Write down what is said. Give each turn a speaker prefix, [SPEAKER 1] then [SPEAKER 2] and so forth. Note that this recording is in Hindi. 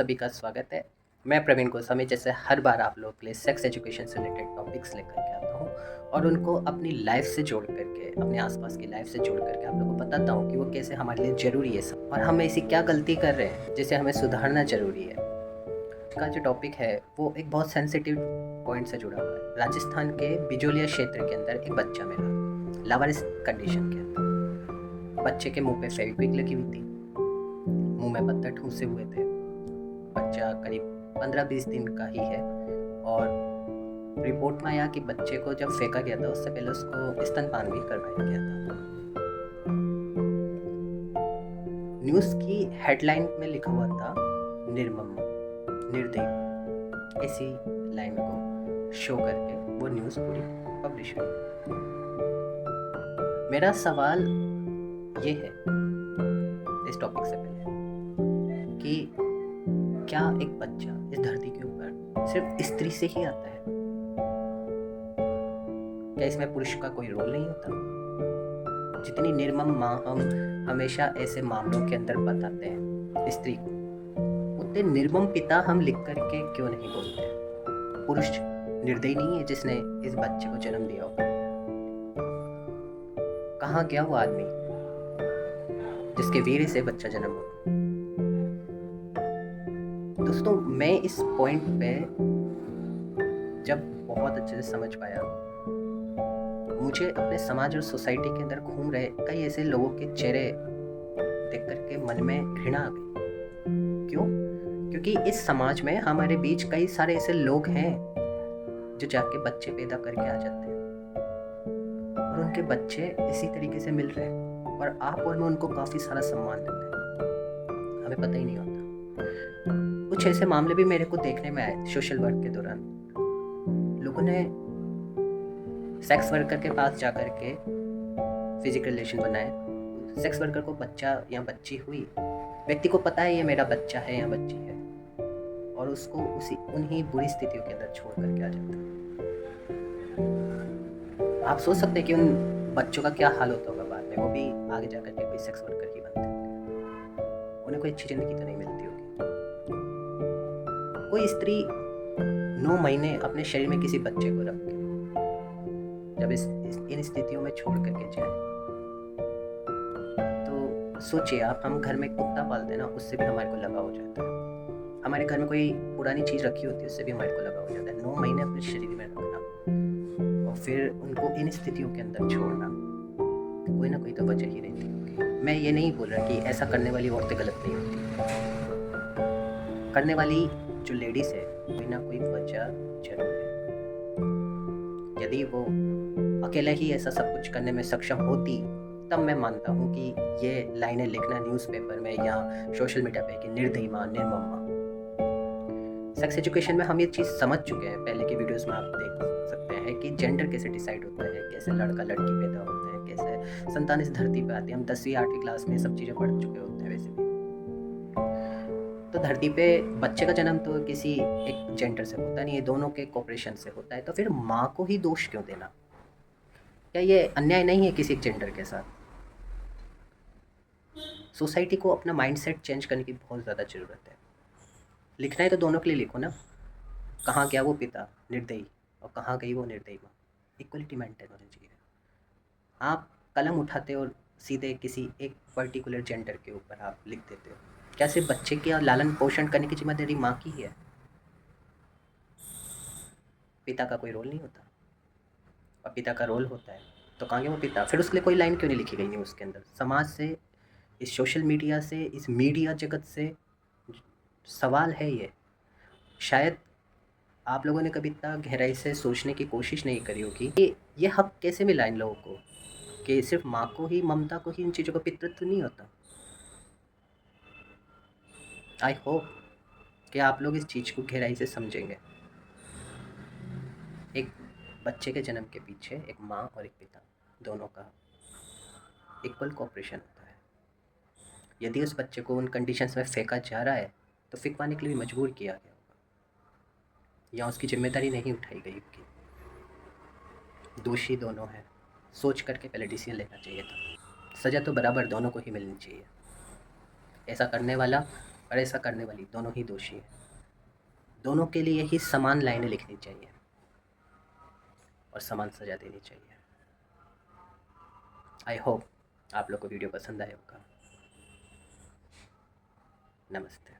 [SPEAKER 1] सभी का स्वागत है। मैं प्रवीण गोस्वामी जैसे हर बार आप लोगों के लिए सेक्स एजुकेशन से रिलेटेड टॉपिक्स लेकर के आता हूँ और उनको अपनी लाइफ से जोड़ करके, अपने आसपास की लाइफ से जोड़ करके आप लोगों को बताता हूँ कि वो कैसे हमारे लिए ज़रूरी है सब और हम ऐसी क्या गलती कर रहे हैं जिसे हमें सुधारना ज़रूरी है। का जो टॉपिक है वो एक बहुत सेंसिटिव पॉइंट से जुड़ा हुआ है। राजस्थान के बिजोलिया क्षेत्र के अंदर एक बच्चा मिला लावारिस कंडीशन के अंदर। बच्चे के मुंह पे फेविक्विक लगी हुई थी, मुंह में पत्थर ठूंसे हुए थे। बच्चा करीब 15-20 दिन का ही है और रिपोर्ट में आया कि बच्चे को जब फेंका गया था उससे पहले उसको स्तनपान भी करवाया गया था। न्यूज़ की हेडलाइन में लिखा हुआ था निर्मम, निर्दयी, ऐसी लाइन को शो करके वो न्यूज़ पूरी पब्लिश हुई। मेरा सवाल ये है इस टॉपिक से पहले कि क्या एक बच्चा इस धरती के ऊपर सिर्फ स्त्री से ही आता है? क्या इसमें पुरुष का कोई रोल नहीं होता? जितनी निर्मम माँ हम हमेशा ऐसे मामलों के अंदर बताते हैं स्त्री को, उतने निर्मम पिता हम लिख करके क्यों नहीं बोलते? पुरुष निर्दयी नहीं है जिसने इस बच्चे को जन्म दिया होगा? कहाँ गया वो आदमी जिसके वीर्य से बच्चा जन्म हुआ? दोस्तों, मैं इस पॉइंट पे जब बहुत अच्छे से समझ पाया, मुझे अपने समाज और सोसाइटी के अंदर घूम रहे कई ऐसे लोगों के चेहरे देख करके मन में घृणा आ गई। क्यों? क्योंकि इस समाज में हमारे बीच कई सारे ऐसे लोग हैं जो जाके बच्चे पैदा करके आ जाते हैं और उनके बच्चे इसी तरीके से मिल रहे हैं और आप और मैं उनको काफ़ी सारा सम्मान देते हैं, हमें पता ही नहीं होता। कुछ ऐसे मामले भी मेरे को देखने में आए सोशल वर्क के दौरान। लोगों ने सेक्स वर्कर के पास जा कर के फिजिकल रिलेशन बनाए। सेक्स वर्कर को बच्चा या बच्ची हुई, व्यक्ति को पता है ये मेरा बच्चा है या बच्ची है, और उसको उन्हीं बुरी स्थितियों के अंदर छोड़ करके आ जाता है। आप सोच सकते हैं कि उन बच्चों का क्या हाल होता होगा बाद में, वो भी आगे जा करके कोई सेक्स वर्कर ही बनते हैं। उन्हें कोई अच्छी ज़िंदगी तो नहीं मिलती होगी। कोई स्त्री 9 महीने अपने शरीर में किसी बच्चे को रख के जब इन स्थितियों में छोड़ करके जाए, तो सोचिए आप, हम घर में कुत्ता पालते हैं ना, उससे भी हमारे को लगाव हो जाता है। हमारे घर में कोई पुरानी चीज़ रखी होती है, उससे भी हमारे को लगाव हो जाता है। 9 महीने अपने शरीर में रखना और फिर उनको इन स्थितियों के अंदर छोड़ना, कोई ना कोई तो वजह ही रहती होगी। मैं ये नहीं बोल रहा कि ऐसा करने वाली औरतें गलत नहीं होती, करने वाली जो लेडीज़ है कोई ना कोई वजह जरूर है। यदि वो अकेले ही ऐसा सब कुछ करने में सक्षम होती, तब मैं मानता हूँ कि ये लाइनें लिखना न्यूज़पेपर में या सोशल मीडिया पे कि निर्दयी माँ, निर्मम माँ। सेक्स एजुकेशन में हम ये चीज़ समझ चुके हैं, पहले की वीडियोस में आप देख सकते हैं कि जेंडर कैसे डिसाइड होता है, कैसे लड़का लड़की पैदा होते हैं, कैसे संतान इस धरती पे आती है। हम 10वीं 8वीं क्लास में सब चीज़ें पढ़ चुके होते हैं वैसे भी। तो धरती पे बच्चे का जन्म तो किसी एक जेंडर से होता नहीं है, दोनों के कोऑपरेशन से होता है। तो फिर माँ को ही दोष क्यों देना? क्या ये अन्याय नहीं है किसी जेंडर के साथ? सोसाइटी को अपना माइंडसेट चेंज करने की बहुत ज़्यादा ज़रूरत है। लिखना है तो दोनों के लिए लिखो ना। कहाँ गया वो पिता निर्दयी और कहाँ गई वो निर्दयी माँ? इक्वलिटी मेंटेन होनी चाहिए। आप कलम उठाते और सीधे किसी एक पर्टिकुलर जेंडर के ऊपर आप लिख देते हो। क्या सिर्फ बच्चे का लालन पोषण करने की जिम्मेदारी माँ की ही है? पिता का कोई रोल नहीं होता? और पिता का रोल होता है तो कहाँ गया वो पिता? फिर उसके लिए कोई लाइन क्यों नहीं लिखी गई न्यूज़ के अंदर? समाज से, इस सोशल मीडिया से, इस मीडिया जगत से सवाल है ये। शायद आप लोगों ने कभी इतना गहराई से सोचने की कोशिश नहीं करी होगी कि ये हक कैसे मिला इन लोगों को कि सिर्फ माँ को ही, ममता को ही इन चीज़ों का पितृत्व नहीं होता। आई होप कि आप लोग इस चीज़ को गहराई से समझेंगे। एक बच्चे के जन्म के पीछे एक माँ और एक पिता, दोनों का इक्वल कोऑपरेशन होता है। यदि उस बच्चे को उन कंडीशंस में फेंका जा रहा है तो फेंकवाने के लिए मजबूर किया गया होगा या उसकी जिम्मेदारी नहीं उठाई गई होगी। दोषी दोनों हैं, सोच करके पहले डिसीजन लेना चाहिए था। सज़ा तो बराबर दोनों को ही मिलनी चाहिए। ऐसा करने वाला और ऐसा करने वाली दोनों ही दोषी हैं। दोनों के लिए ही समान लाइनें लिखनी चाहिए और समान सज़ा देनी चाहिए। आई होप आप लोग को वीडियो पसंद आया होगा। नमस्ते।